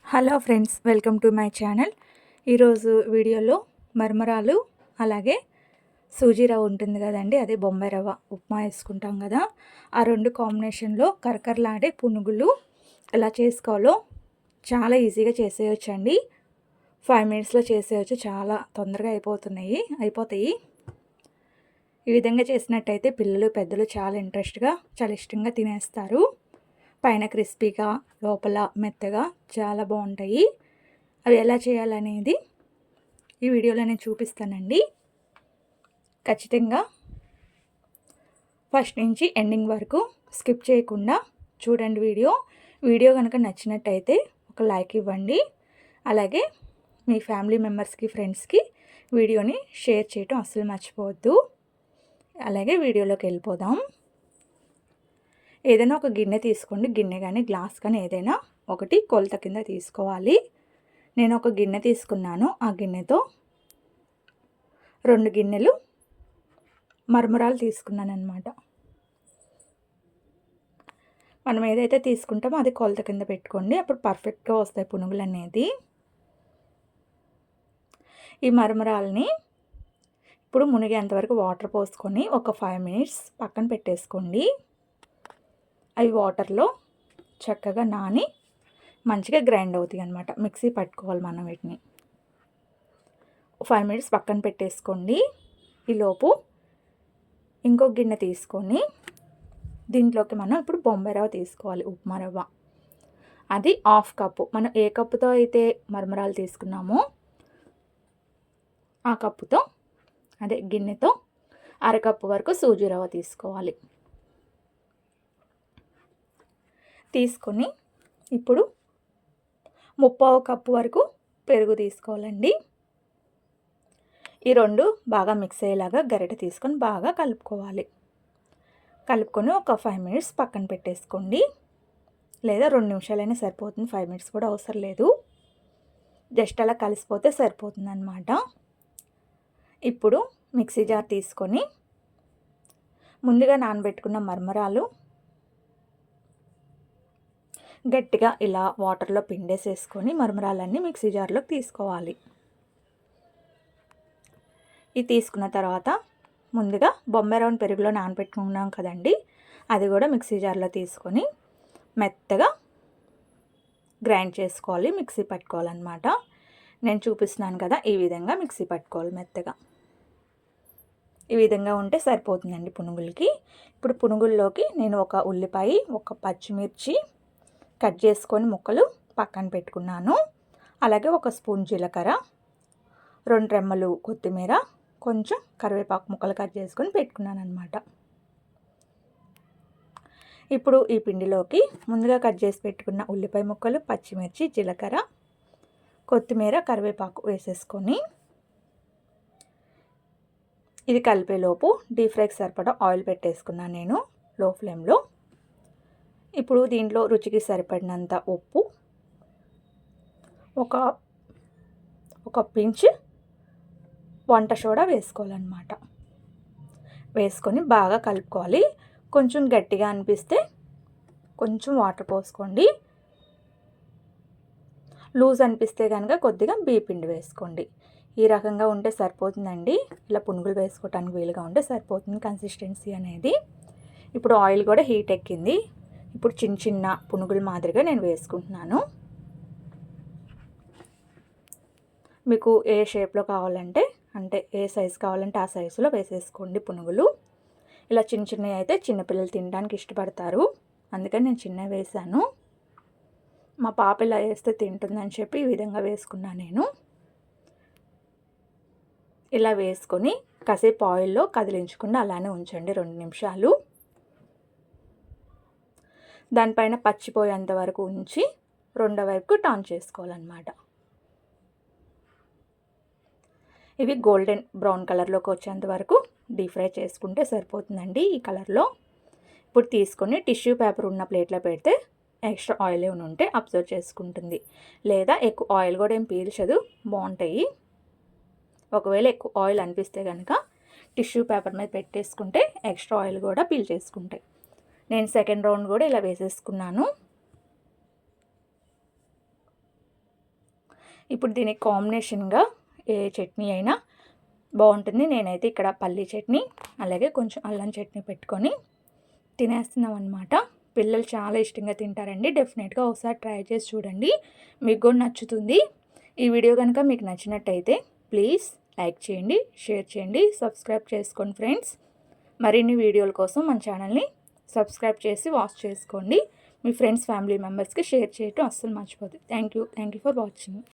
Hello friends, welcome to my channel. ఈరోజు వీడియోలో మరమరాలు అలాగే సూజీ రవ్వ ఉంటుంది కదండి, అదే బొంబాయి రవ్వ ఉప్మా వేసుకుంటాం కదా, ఆ రెండు కాంబినేషన్లో కరకరలాడే పునుగులు ఎలా చేసుకోవాలో చాలా ఈజీగా చేసేయచ్చండి. 5 మినిట్స్లో చేసేయచ్చు, చాలా తొందరగా అయిపోతాయి. ఈ విధంగా చేసినట్టయితే పిల్లలు పెద్దలు చాలా ఇష్టంగా తినేస్తారు. పైన క్రిస్పీగా లోపల మెత్తగా చాలా బాగుంటాయి. అవి ఎలా చేయాలనేది ఈ వీడియోలో నేను చూపిస్తానండి. ఖచ్చితంగా ఫస్ట్ నుంచి ఎండింగ్ వరకు స్కిప్ చేయకుండా చూడండి. వీడియో కనుక నచ్చినట్టయితే ఒక లైక్ ఇవ్వండి. అలాగే మీ ఫ్యామిలీ మెంబర్స్కి, ఫ్రెండ్స్కి వీడియోని షేర్ చేయటం అస్సలు మర్చిపోవద్దు. అలాగే వీడియోలోకి వెళ్ళిపోదాం. ఏదైనా ఒక గిన్నె తీసుకోండి. గిన్నె కానీ గ్లాస్ కానీ ఏదైనా ఒకటి కొలత కింద తీసుకోవాలి. నేను ఒక గిన్నె తీసుకున్నాను. ఆ గిన్నెతో 2 గిన్నెలు మరమరాలు తీసుకున్నాను అనమాట. మనం ఏదైతే తీసుకుంటామో అది కొలత కింద పెట్టుకోండి, అప్పుడు పర్ఫెక్ట్గా వస్తాయి పునుగులు అనేది. ఈ మరమరాలని ఇప్పుడు మునిగేంతవరకు వాటర్ పోసుకొని ఒక 5 మినిట్స్ పక్కన పెట్టేసుకోండి. అవి వాటర్లో చక్కగా నాని మంచిగా గ్రైండ్ అవుతాయి అన్నమాట. మిక్సీ పట్టుకోవాలి మనం వీటిని. 5 మినిట్స్ పక్కన పెట్టేసుకోండి. ఈలోపు ఇంకో గిన్నె తీసుకొని దీంట్లోకి మనం ఇప్పుడు బొంబాయి రవ్వ తీసుకోవాలి, ఉప్మా రవ్వ. అది 1/2 కప్పు. మనం ఏ కప్పుతో అయితే మరమరాలు తీసుకున్నామో ఆ కప్పుతో, అదే గిన్నెతో 1/2 కప్పు వరకు సూజీ రవ్వ తీసుకోవాలి. తీసుకొని ఇప్పుడు 3/4 కప్పు వరకు పెరుగు తీసుకోవాలండి. ఈ రెండు బాగా మిక్స్ అయ్యేలాగా గరిటె తీసుకొని బాగా కలుపుకోవాలి. కలుపుకొని ఒక 5 మినిట్స్ పక్కన పెట్టేసుకోండి. లేదా 2 నిమిషాలైనా సరిపోతుంది, 5 మినిట్స్ కూడా అవసరం లేదు. జస్ట్ అలా కలిసిపోతే సరిపోతుంది అన్నమాట. ఇప్పుడు మిక్సీ జార్ తీసుకొని ముందుగా నానబెట్టుకున్న మరమరాలు గట్టిగా ఇలా వాటర్లో పిండేసేసుకొని మరమరాలన్నీ మిక్సీ జార్లోకి తీసుకోవాలి. ఇది తీసుకున్న తర్వాత ముందుగా బొంబాయి రవ్వను పెరుగులో నానబెట్టుకున్నాం కదండి, అది కూడా మిక్సీ జార్లో తీసుకొని మెత్తగా గ్రైండ్ చేసుకోవాలి, మిక్సీ పట్టుకోవాలన్నమాట. నేను చూపిస్తున్నాను కదా, ఈ విధంగా మిక్సీ పట్టుకోవాలి మెత్తగా. ఈ విధంగా ఉంటే సరిపోతుందండి పునుగులకి. ఇప్పుడు పునుగుల్లోకి నేను ఒక ఉల్లిపాయ, ఒక పచ్చిమిర్చి కట్ చేసుకొని ముక్కలు పక్కన పెట్టుకున్నాను. అలాగే ఒక స్పూన్ జీలకర్ర, 2 రెమ్మలు కొత్తిమీర, కొంచెం కరివేపాకు ముక్కలు కట్ చేసుకొని పెట్టుకున్నాను అనమాట. ఇప్పుడు ఈ పిండిలోకి ముందుగా కట్ చేసి పెట్టుకున్న ఉల్లిపాయ ముక్కలు, పచ్చిమిర్చి, జీలకర్ర, కొత్తిమీర, కరివేపాకు వేసేసుకొని ఇది కలిపేలోపు డీప్ ఫ్రైకి సరిపడా ఆయిల్ పెట్టేసుకున్నాను నేను లో ఫ్లేమ్లో. ఇప్పుడు దీంట్లో రుచికి సరిపడినంత ఉప్పు, ఒక పించ్ వంట సోడా వేసుకోవాలన్నమాట. వేసుకొని బాగా కలుపుకోవాలి. కొంచెం గట్టిగా అనిపిస్తే కొంచెం వాటర్ పోసుకోండి. లూజ్ అనిపిస్తే కనుక కొద్దిగా బియ్య పిండి వేసుకోండి. ఈ రకంగా ఉంటే సరిపోతుందండి. ఇలా పునుగులు వేసుకోవటానికి వీలుగా ఉంటే సరిపోతుంది కన్సిస్టెన్సీ అనేది. ఇప్పుడు ఆయిల్ కూడా హీట్ ఎక్కింది. ఇప్పుడు చిన్న చిన్న పునుగుల మాదిరిగా నేను వేసుకుంటున్నాను. మీకు ఏ షేప్లో కావాలంటే, అంటే ఏ సైజు కావాలంటే ఆ సైజులో వేసేసుకోండి పునుగులు. ఇలా చిన్న చిన్నవి అయితే చిన్నపిల్లలు తినడానికి ఇష్టపడతారు, అందుకని నేను చిన్నవి వేసాను. మా పాప ఇలా వేస్తే తింటుందని చెప్పి ఈ విధంగా వేసుకున్నాను నేను. ఇలా వేసుకొని కాసేపు ఆయిల్లో కదిలించకుండా అలానే ఉంచండి 2 నిమిషాలు. దానిపైన పచ్చిపోయేంత వరకు ఉంచి రెండో వైపుకు టర్న్ చేసుకోవాలన్నమాట. ఇవి గోల్డెన్ బ్రౌన్ కలర్లోకి వచ్చేంత వరకు డీప్ ఫ్రై చేసుకుంటే సరిపోతుందండి ఈ కలర్లో. ఇప్పుడు తీసుకొని టిష్యూ పేపర్ ఉన్న ప్లేట్లో పెడితే ఎక్స్ట్రా ఆయిల్ ఏమైనా ఉంటే అబ్జర్వ్ చేసుకుంటుంది. లేదా ఎక్కువ ఆయిల్ కూడా ఏం పీల్చదు, బాగుంటాయి. ఒకవేళ ఎక్కువ ఆయిల్ అనిపిస్తే కనుక టిష్యూ పేపర్ మీద పెట్టేసుకుంటే ఎక్స్ట్రా ఆయిల్ కూడా పీల్చేసుకుంటాయి. నేను సెకండ్ రౌండ్ కూడా ఇలా వేసేసుకున్నాను. ఇప్పుడు దీనికి కాంబినేషన్గా ఏ చట్నీ అయినా బాగుంటుంది. నేనైతే ఇక్కడ పల్లీ చట్నీ అలాగే కొంచెం అల్లం చట్నీ పెట్టుకొని తినేస్తున్నాం అనమాట. పిల్లలు చాలా ఇష్టంగా తింటారండి. డెఫినెట్గా ఒకసారి ట్రై చేసి చూడండి, మీకు కూడా నచ్చుతుంది. ఈ వీడియో కనుక మీకు నచ్చినట్టయితే ప్లీజ్ లైక్ చేయండి, షేర్ చేయండి, సబ్స్క్రైబ్ చేసుకోండి ఫ్రెండ్స్. మరిన్ని వీడియోల కోసం మన ఛానల్ని సబ్స్క్రైబ్ చేసి వాచ్ చేసుకోండి. మీ ఫ్రెండ్స్ ఫ్యామిలీ మెంబర్స్కి షేర్ చేయటం అస్సలు మర్చిపోద్దు. Thank you for watching.